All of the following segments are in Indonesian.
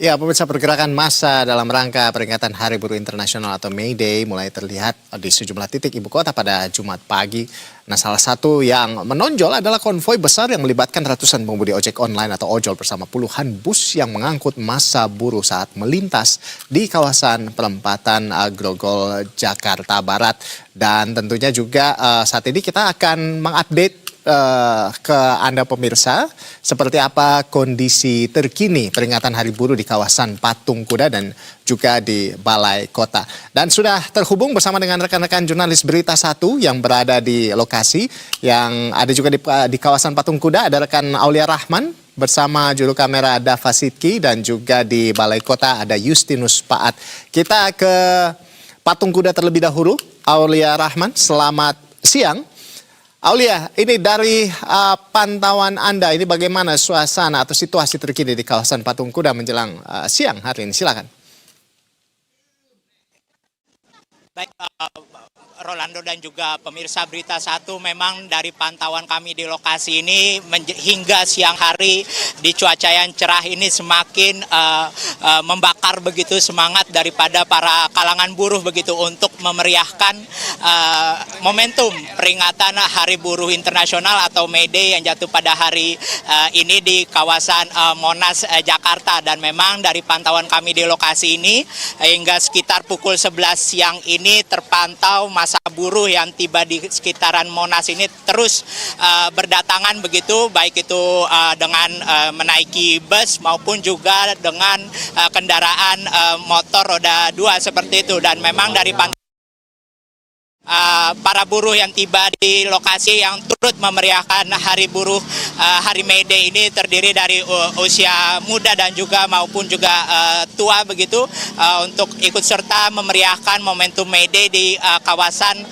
Ya, pemirsa, pergerakan massa dalam rangka peringatan Hari Buruh Internasional atau May Day mulai terlihat di sejumlah titik ibu kota pada Jumat pagi. Nah, salah satu yang menonjol adalah konvoi besar yang melibatkan ratusan pengemudi ojek online atau ojol bersama puluhan bus yang mengangkut massa buruh saat melintas di kawasan perempatan Grogol, Jakarta Barat. Dan tentunya juga saat ini kita akan mengupdate ke Anda pemirsa seperti apa kondisi terkini peringatan Hari Buruh di kawasan Patung Kuda dan juga di Balai Kota. Dan sudah terhubung bersama dengan rekan-rekan jurnalis Berita Satu yang berada di lokasi, yang ada juga di kawasan Patung Kuda ada rekan Aulia Rahman bersama juru kamera Dava Sidki, dan juga di Balai Kota ada Justinus Paat. Kita ke Patung Kuda terlebih dahulu. Aulia Rahman, selamat siang. Aulia, ini dari pantauan Anda, ini bagaimana suasana atau situasi terkini di kawasan Patung Kuda menjelang siang hari ini? Silakan. Baik, Rolando dan juga pemirsa Berita Satu, memang dari pantauan kami di lokasi ini hingga siang hari di cuaca yang cerah ini semakin membakar begitu semangat daripada para kalangan buruh begitu untuk memeriahkan momentum peringatan Hari Buruh Internasional atau May Day yang jatuh pada hari ini di kawasan Monas, Jakarta. Dan memang dari pantauan kami di lokasi ini hingga sekitar pukul 11 siang ini terpantau massa buruh yang tiba di sekitaran Monas ini terus berdatangan begitu, baik itu dengan menaiki bus maupun juga dengan kendaraan motor roda 2 seperti itu. Dan memang dari para buruh yang tiba di lokasi yang turut memeriahkan Hari Buruh Hari May Day ini terdiri dari usia muda dan juga maupun juga tua begitu, untuk ikut serta memeriahkan momentum May Day di kawasan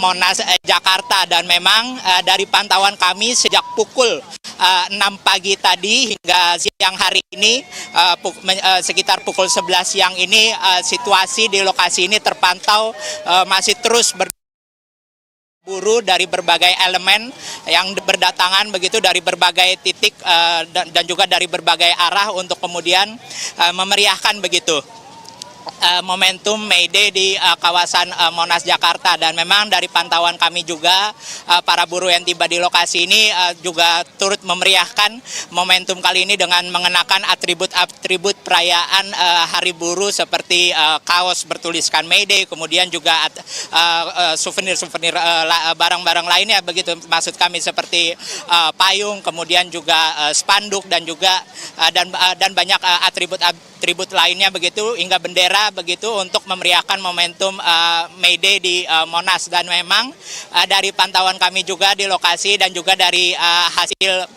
Monas, Jakarta. Dan memang dari pantauan kami sejak pukul 6 pagi tadi hingga siang hari ini, sekitar pukul 11 siang ini, situasi di lokasi ini terpantau masih terus buruh dari berbagai elemen yang berdatangan begitu dari berbagai titik dan juga dari berbagai arah untuk kemudian memeriahkan begitu momentum May Day di kawasan Monas, Jakarta. Dan memang dari pantauan kami juga para buruh yang tiba di lokasi ini juga turut memeriahkan momentum kali ini dengan mengenakan atribut-atribut perayaan Hari Buruh seperti kaos bertuliskan May Day, kemudian juga souvenir-souvenir barang-barang lainnya begitu, maksud kami seperti payung, kemudian juga spanduk dan juga dan banyak atribut lainnya begitu, hingga bendera begitu untuk memeriahkan momentum May Day di Monas. Dan memang dari pantauan kami juga di lokasi dan juga dari hasil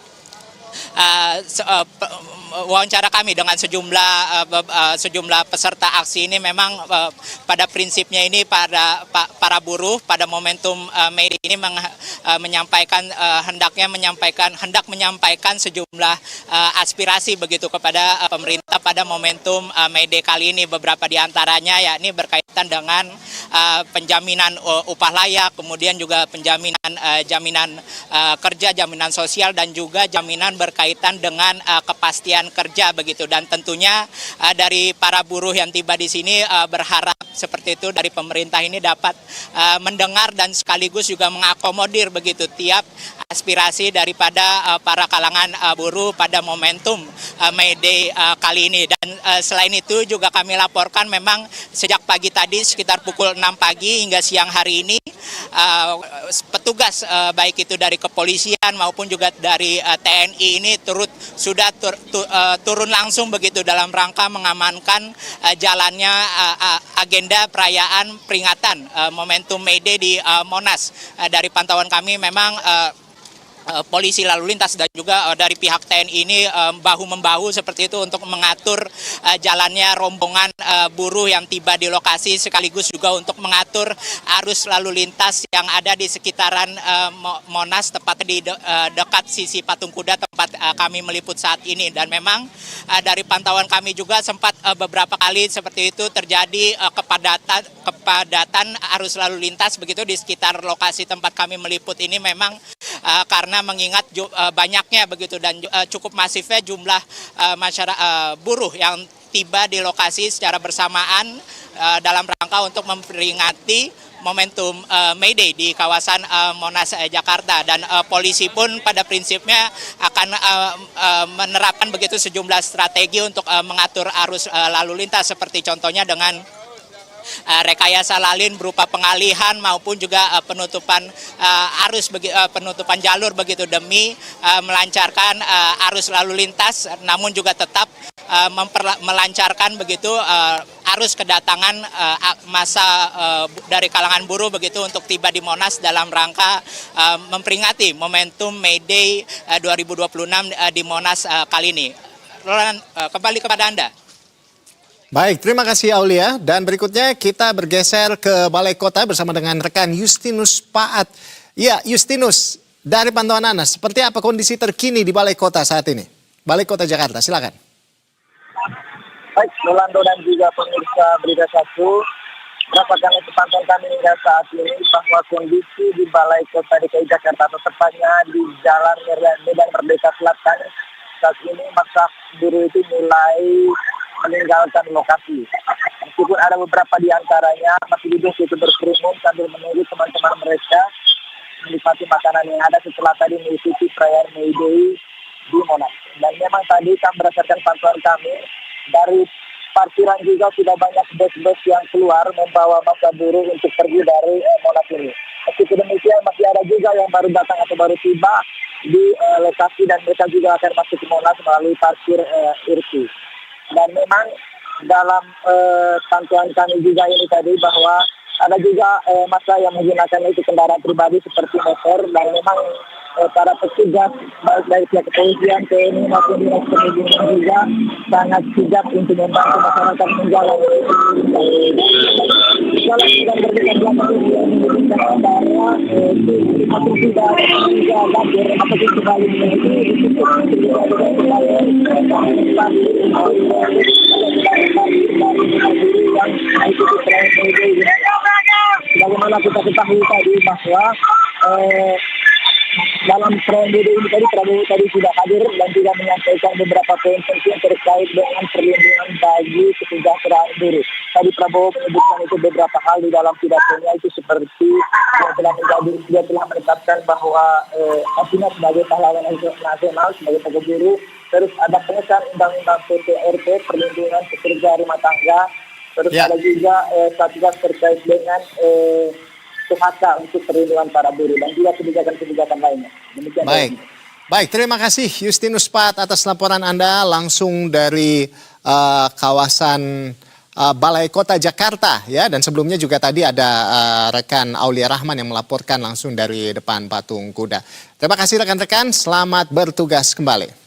wawancara kami dengan sejumlah peserta aksi ini, memang pada prinsipnya ini para buruh pada momentum May Day ini hendak menyampaikan sejumlah aspirasi begitu kepada pemerintah pada momentum May Day kali ini. Beberapa di antaranya yakni berkaitan dengan penjaminan upah layak, kemudian juga jaminan kerja, jaminan sosial, dan juga jaminan berkaitan dengan kepastian kerja begitu. Dan tentunya dari para buruh yang tiba di sini berharap seperti itu dari pemerintah ini dapat mendengar dan sekaligus juga mengakomodir begitu tiap aspirasi daripada para kalangan buruh pada momentum May Day kali ini. Dan selain itu juga kami laporkan memang sejak pagi tadi sekitar pukul 6 pagi hingga siang hari ini petugas baik itu dari kepolisian maupun juga dari TNI ini sudah turun langsung begitu dalam rangka mengamankan jalannya agenda perayaan peringatan momentum May Day di Monas. Dari pantauan kami memang polisi lalu lintas dan juga dari pihak TNI ini bahu-membahu seperti itu untuk mengatur jalannya rombongan buruh yang tiba di lokasi, sekaligus juga untuk mengatur arus lalu lintas yang ada di sekitaran Monas, tepat di dekat sisi Patung Kuda tempat kami meliput saat ini. Dan memang dari pantauan kami juga sempat beberapa kali seperti itu terjadi kepadatan arus lalu lintas begitu di sekitar lokasi tempat kami meliput ini, memang karena mengingat banyaknya begitu dan cukup masifnya jumlah masyarakat buruh yang tiba di lokasi secara bersamaan dalam rangka untuk memperingati momentum May Day di kawasan Monas Jakarta, dan polisi pun pada prinsipnya akan menerapkan begitu sejumlah strategi untuk mengatur arus lalu lintas, seperti contohnya dengan rekayasa lalin berupa pengalihan maupun juga penutupan penutupan jalur begitu demi melancarkan arus lalu lintas, namun juga tetap melancarkan begitu arus kedatangan massa dari kalangan buruh begitu untuk tiba di Monas dalam rangka memperingati momentum May Day 2026 di Monas kali ini. Roland, kembali kepada Anda. Baik, terima kasih Aulia. Dan berikutnya kita bergeser ke Balai Kota bersama dengan rekan Justinus Paat. Ya, Justinus, dari pantauan Anda, seperti apa kondisi terkini di Balai Kota saat ini? Balai Kota Jakarta, silakan. Baik, Rolando dan juga pemirsa Berita 1, berdasarkan pantauan kami hingga saat ini bahwa kondisi di Balai Kota DKI Jakarta, atau tepatnya di Jalan Medan Merdeka Selatan, saat ini masa buruh itu mulai meninggalkan lokasi. Meskipun ada beberapa di antaranya masih duduk itu berkerumun sambil menunggu teman-teman mereka menikmati makanan yang ada setelah tadi mengikuti perayaan May Day di Monas. Dan memang tadi berdasarkan pantauan kami, dari parkiran juga sudah banyak bus-bus yang keluar membawa massa buruh untuk pergi dari Monas ini. Meskipun demikian masih ada juga yang baru datang atau baru tiba di lokasi, dan mereka juga akan masuk ke Monas melalui parkir Irti. Dan memang dalam pantauan kami juga ini tadi bahwa ada juga massa yang menggunakan itu kendaraan pribadi seperti motor, dan memang para petugas baik dari pihak kepolisian, TNI maupun dinas perhubungan juga sangat sigap untuk membantu masyarakat menjalani. Kalau sedang berdekat belakang yang menunjukkan bahwa masih tidak dapur apabila kembali menjadi ditutup bagaimana kita ketahui tadi bahwa dalam perayaan May Day ini tadi Prabowo tadi sudah hadir dan juga menyampaikan beberapa poin penting terkait dengan perlindungan bagi kesejahteraan buruh. Tadi Prabowo menyebutkan itu beberapa hal di dalam pidatonya, itu seperti dia telah menetapkan bahwa Asina sebagai pahlawan nasional, sebagai pekerja buruh, terus ada pengesahan undang-undang PTRT, perlindungan pekerja rumah tangga, terus ada juga satgas terkait dengan PHK untuk perlindungan para buruh, dan juga kebijakan-kebijakan lainnya. Demikian. Baik, terima kasih Justinus Pat atas laporan Anda langsung dari kawasan Balai Kota Jakarta, ya. Dan sebelumnya juga tadi ada rekan Aulia Rahman yang melaporkan langsung dari depan patung kuda. Terima kasih rekan-rekan, selamat bertugas kembali.